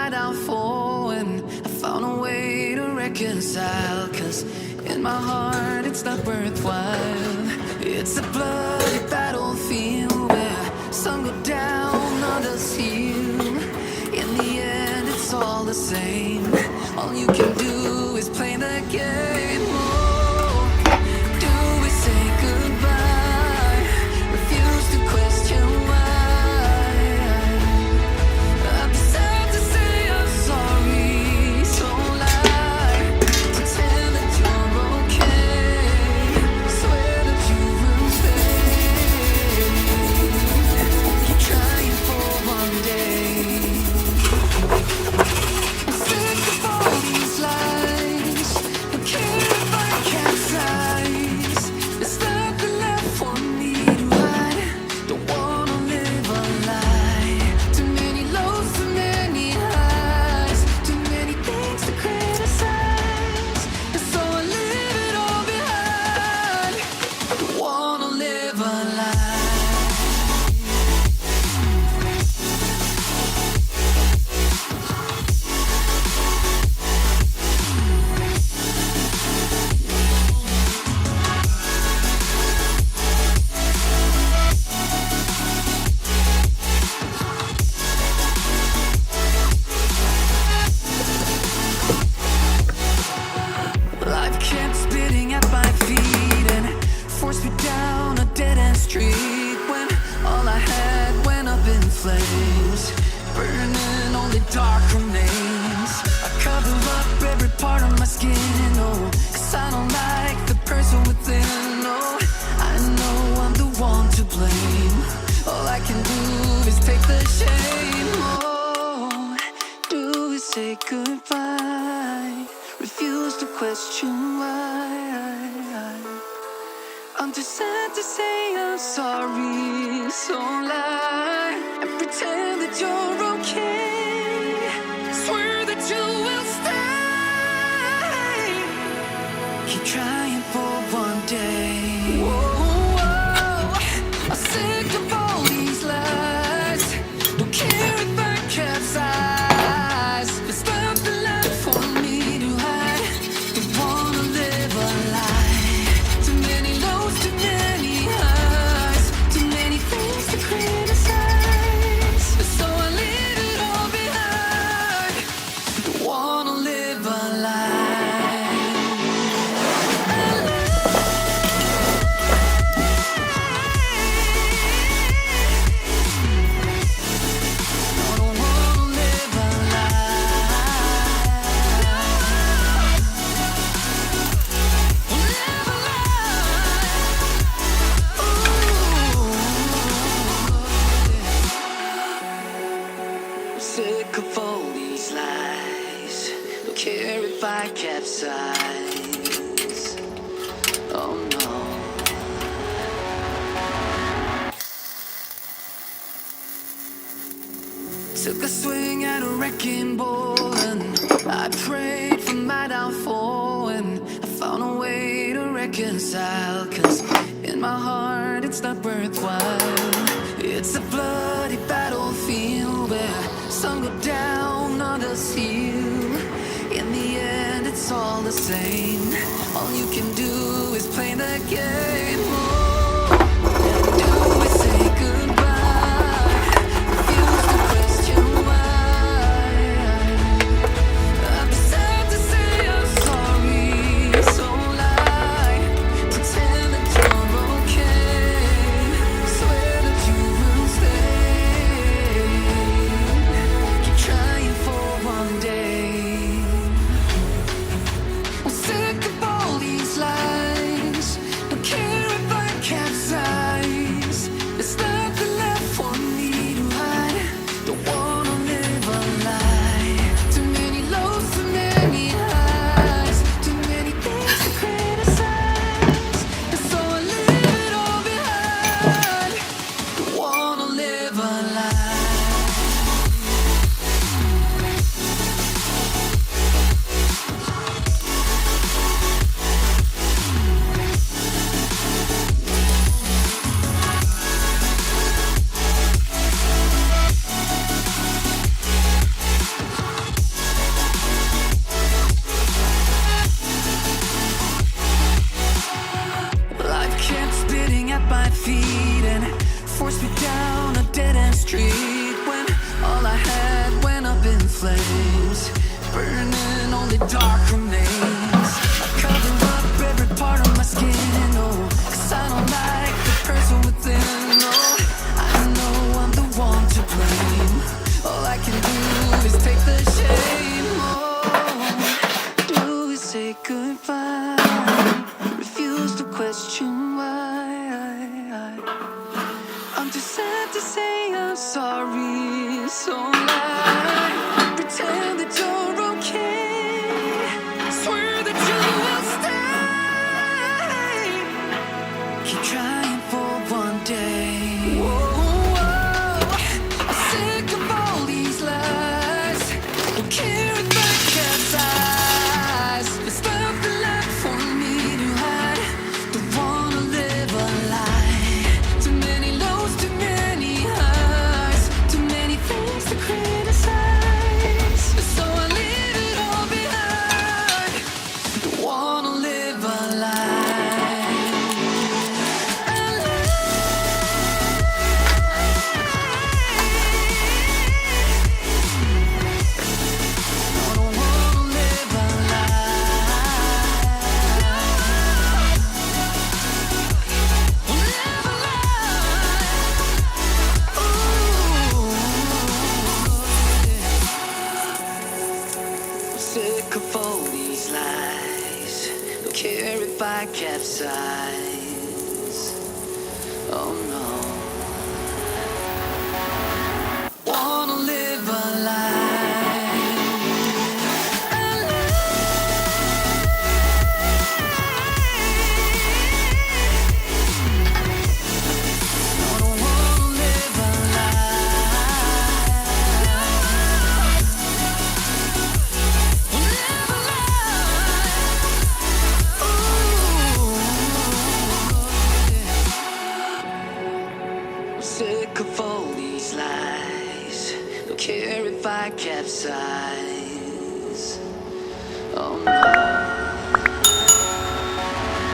my downfall, and I found a way to reconcile. Cause in my heart it's not worthwhile. It's a bloody battlefield where sun go down, others heal. In the end it's all the same. All you can do is play the game. Oh, do we say goodbye? Refuse to question why. I'm sad to say I'm sorry, so lie. Pretend that you're okay. Swear that you will stay. Keep trying for one day. I'm sick of all these lies. Don't care if I capsize. There's nothing left for me to hide. Don't wanna live a lie. Too many lows, too many highs. Too many things to criticize. And so I leave it all behind. Don't wanna live a lie. Life kept spitting at my feet and forced me down a dead-end street when all I had went up in flames, burning only dark remains. I cover up every part of my skin, oh, cause I don't like the person within, oh. I know I'm the one to blame. All I can do is take the shame. Oh, do we say goodbye? Refuse to question why. I'm too sad to say I'm sorry, so lie and pretend that you're okay. Swear that you will stay. Keep trying for one day. Whoa, I'm sick of all these lies. Don't care if I capsize. There's nothing left for me to hide. Don't wanna live a lie. Too many lows, too many highs. Too many things to criticize. So I leave it all behind. Don't wanna live a lie. I don't wanna live a lie. Live a lie. I'm sick of all these lies. Don't care if I capsize. Oh no. Took a swing at a wrecking ball and I prayed for my downfall, and I found a way to reconcile. Cause in my heart it's not worthwhile. It's a bloody battlefield where sun go down, others heal. In the end it's all the same. All you can do is play the game. Oh, do we say goodbye? Refuse to question why. I'm sad to say I'm sorry, so lie. Pretend that you're okay. Swear that you will stay. Keep trying for one day. I'm sick of all these lies. Don't care flames, burning only dark remains. I cover up every part of my skin, oh, 'cause I don't like the person within, oh. I know I'm the one to blame. All I can do is take the shame, oh. Do we say goodbye? Refuse to question why. I'm too sad to say I'm sorry, so lie. Pretend that you're okay. Swear that you will stay. Keep trying for one day. Whoa, I'm sick of all these lies. Don't care if I capsize. There's nothing left for me to hide. Don't wanna live a lie. Too many lows, too many highs. Too many things to criticize. So I leave it all behind. Don't wanna live a lie. Sick of all these lies. Don't care if I capsize. Oh no. Wanna live a lie. I don't wanna live a sick of all these lies. Don't care if I capsize. Oh no.